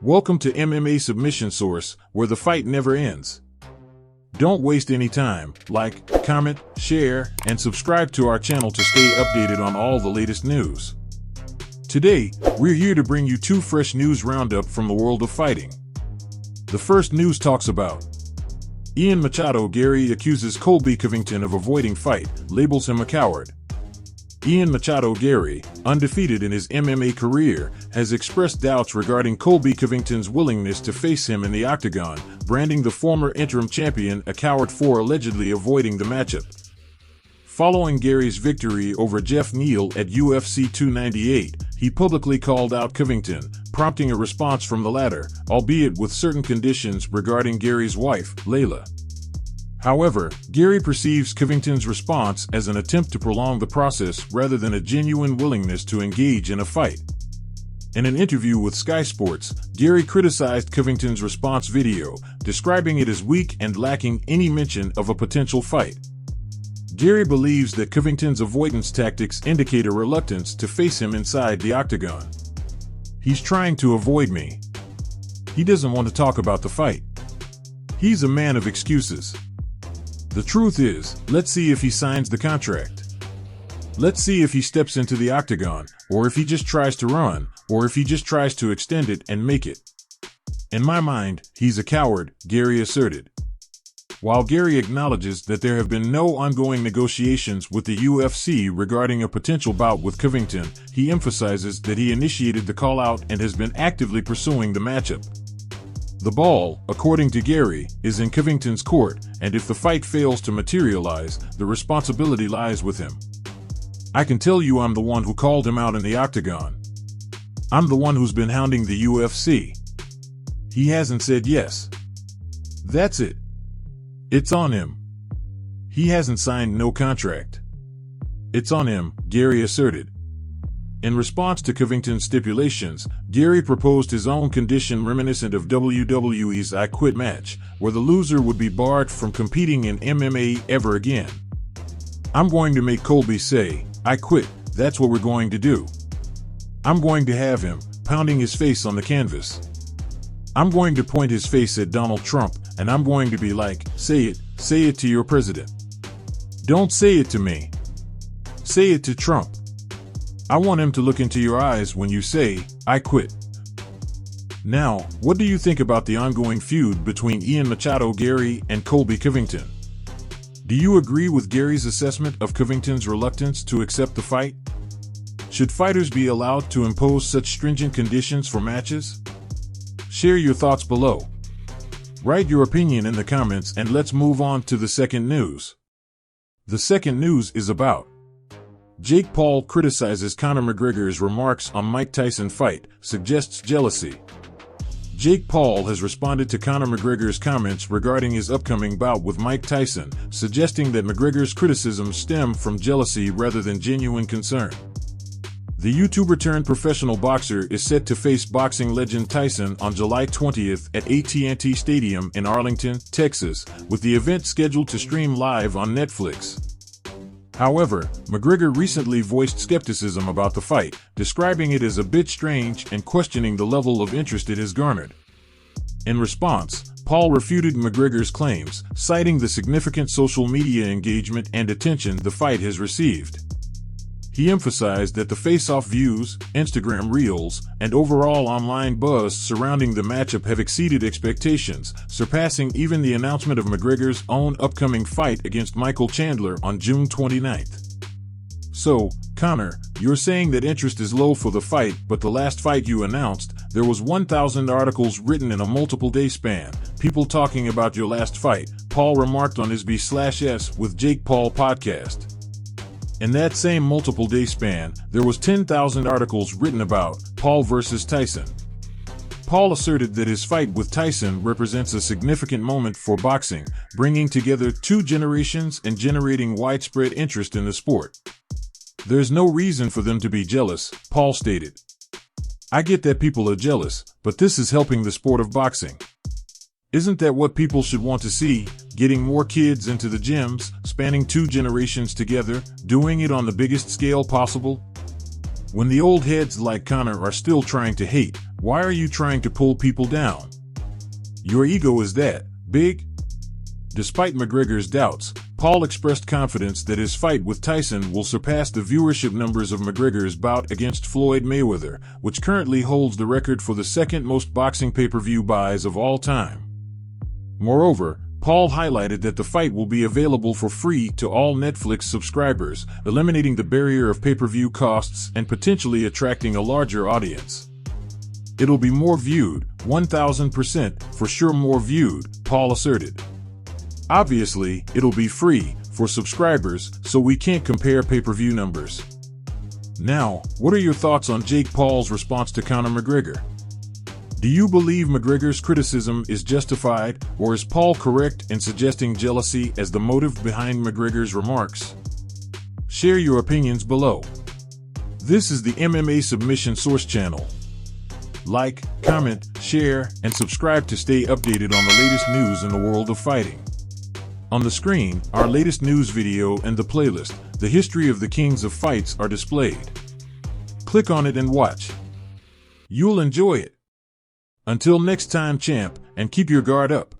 Welcome to MMA Submission Source, where the fight never ends. Don't waste any time. Like, comment, share, and subscribe to our channel to stay updated on all the latest news. Today, we're here to bring you two fresh news roundup from the world of fighting. The first news talks about Machado Garry accuses Colby Covington of avoiding fight, labels him a coward. Machado Garry, undefeated in his MMA career, has expressed doubts regarding Colby Covington's willingness to face him in the octagon, branding the former interim champion a coward for allegedly avoiding the matchup. Following Garry's victory over Jeff Neal at UFC 298, he publicly called out Covington, prompting a response from the latter, albeit with certain conditions regarding Garry's wife, Layla. However, Garry perceives Covington's response as an attempt to prolong the process rather than a genuine willingness to engage in a fight. In an interview with Sky Sports, Garry criticized Covington's response video, describing it as weak and lacking any mention of a potential fight. Garry believes that Covington's avoidance tactics indicate a reluctance to face him inside the octagon. "He's trying to avoid me. He doesn't want to talk about the fight. He's a man of excuses. The truth is, let's see if he signs the contract. Let's see if he steps into the octagon, or if he just tries to run, or if he just tries to extend it and make it. In my mind, he's a coward," Garry asserted. While Garry acknowledges that there have been no ongoing negotiations with the UFC regarding a potential bout with Covington, he emphasizes that he initiated the call-out and has been actively pursuing the matchup. The ball, according to Garry, is in Covington's court, and if the fight fails to materialize, the responsibility lies with him. "I can tell you I'm the one who called him out in the octagon. I'm the one who's been hounding the UFC. He hasn't said yes. That's it. It's on him. He hasn't signed no contract. It's on him," Garry asserted. In response to Covington's stipulations, Garry proposed his own condition reminiscent of WWE's I Quit match, where the loser would be barred from competing in MMA ever again. "I'm going to make Colby say, 'I quit,' that's what we're going to do. I'm going to have him, pounding his face on the canvas. I'm going to point his face at Donald Trump, and I'm going to be like, say it to your president. Don't say it to me. Say it to Trump. I want him to look into your eyes when you say, 'I quit.'" Now, what do you think about the ongoing feud between Machado Garry and Colby Covington? Do you agree with Garry's assessment of Covington's reluctance to accept the fight? Should fighters be allowed to impose such stringent conditions for matches? Share your thoughts below. Write your opinion in the comments, and let's move on to the second news. The second news is about Jake Paul criticizes Conor McGregor's remarks on Mike Tyson fight, suggests jealousy. Jake Paul has responded to Conor McGregor's comments regarding his upcoming bout with Mike Tyson, suggesting that McGregor's criticisms stem from jealousy rather than genuine concern. The YouTuber-turned-professional boxer is set to face boxing legend Tyson on July 20th at AT&T Stadium in Arlington, Texas, with the event scheduled to stream live on Netflix. However, McGregor recently voiced skepticism about the fight, describing it as a bit strange and questioning the level of interest it has garnered. In response, Paul refuted McGregor's claims, citing the significant social media engagement and attention the fight has received. He emphasized that the face-off views, Instagram reels, and overall online buzz surrounding the matchup have exceeded expectations, surpassing even the announcement of McGregor's own upcoming fight against Michael Chandler on June 29th. "So, Conor, you're saying that interest is low for the fight, but the last fight you announced, there was 1,000 articles written in a multiple-day span, people talking about your last fight," Paul remarked on his B/S with Jake Paul podcast. In that same multiple-day span, there was 10,000 articles written about Paul versus Tyson. Paul asserted that his fight with Tyson represents a significant moment for boxing, bringing together two generations and generating widespread interest in the sport. "There's no reason for them to be jealous," Paul stated. "I get that people are jealous, but this is helping the sport of boxing. Isn't that what people should want to see? Getting more kids into the gyms, spanning two generations together, doing it on the biggest scale possible? When the old heads like Conor are still trying to hate, Why are you trying to pull people down? Your ego is that big? Despite McGregor's doubts, Paul expressed confidence that his fight with Tyson will surpass the viewership numbers of McGregor's bout against Floyd Mayweather, which currently holds the record for the second most boxing pay-per-view buys of all time. Moreover, Paul highlighted that the fight will be available for free to all Netflix subscribers, eliminating the barrier of pay-per-view costs and potentially attracting a larger audience. It'll be more viewed, 1000% for sure more viewed, Paul asserted. Obviously, it'll be free for subscribers, so we can't compare pay-per-view numbers. Now, what are your thoughts on Jake Paul's response to Conor McGregor? Do you believe McGregor's criticism is justified, or is Paul correct in suggesting jealousy as the motive behind McGregor's remarks? Share your opinions below. This is the MMA Submission Source channel. Like, comment, share, and subscribe to stay updated on the latest news in the world of fighting. On the screen, our latest news video and the playlist, The History of the Kings of Fights, are displayed. Click on it and watch. You'll enjoy it. Until next time, champ, and keep your guard up.